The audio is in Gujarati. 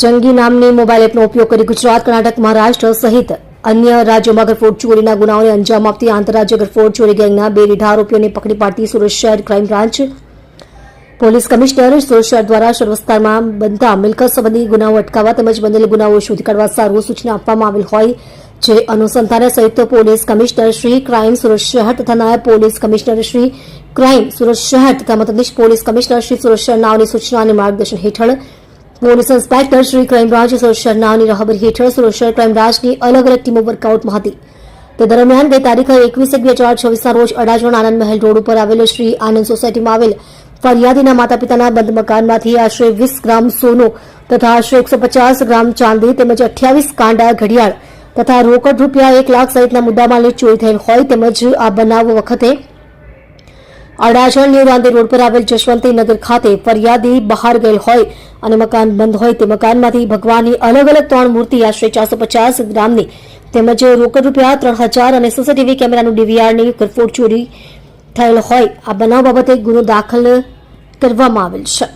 જંગી નામની મોબાઈલ એપનો ઉપયોગ કરી ગુજરાત, કર્ણાટક, મહારાષ્ટ્ર સહિત અન્ય રાજ્યોમાં ગરફોડ ચોરીના ગુનાઓને અંજામ આપતી આંતરરાજ્ય ગરફોડ ચોરી ગેંગના 2 રીઢા આરોપીઓને પકડી પાડતી સુરત શહેર crime branch police commissioner Surat શહેર દ્વારા શહેર વિસ્તારમાં બનતા મિલકત સંબંધી ગુનાઓ અટકાવવા તેમજ બનેલ ગુનાઓ શોધી કાઢવા સારું સૂચના આપવામાં આવેલ હોય જે અનુસંધાને સંયુક્ત police commissioner Shri crime Surat શહેર તથા નાયબ police commissioner Shri crime Surat શહેર તથા મદદનીશ પોલીસ કમિશનર શ્રી સુરત શહેર નાઓની સૂચના અને માર્ગદર્શન હેઠળ police inspector Shri crime branch Surat શહેર નાઓની રાહબરી હેઠળ સુરત શહેર ક્રાઇમ બ્રાન્ચની અલગ અલગ ટીમો વર્કઆઉટમાં હતી। તે દરમિયાન ગઈ તારીખ 21/1/2026ના રોજ અડાજણ આનંદ મહેલ રોડ ઉપર આવેલ શ્રી આનંદ સોસાયટીમાં આવેલ ફરિયાદીના માતા પિતાના બંધ મકાનમાંથી આશરે 20 ગ્રામ સોનું તથા આશરે 150 ગ્રામ ચાંદી તેમજ 28 કાંડા ઘડિયાળ તથા રોકડ રૂપિયા 1 લાખ સહિતના મુદ્દામાલની ચોરી થયેલ હોય તેમજ આ બનાવ વખતે અડાજણ ન્યૂ રાંદેર રોડ પર આવેલ જશવંતી નગર ખાતે ફરિયાદી બહાર ગયેલ હોય અને મકાન બંધ હોય તે મકાનમાંથી ભગવાનની અલગ અલગ 3 મૂર્તિ આશરે 450 ગ્રામની તેમજ રોકડ રૂપિયા 3000 અને સીસીટીવી કેમેરાનું ડીવીઆરની ગરફોડ ચોરી થયેલ હોય આ બનાવ બાબતે ગુનો દાખલ કરવામાં આવેલ છે।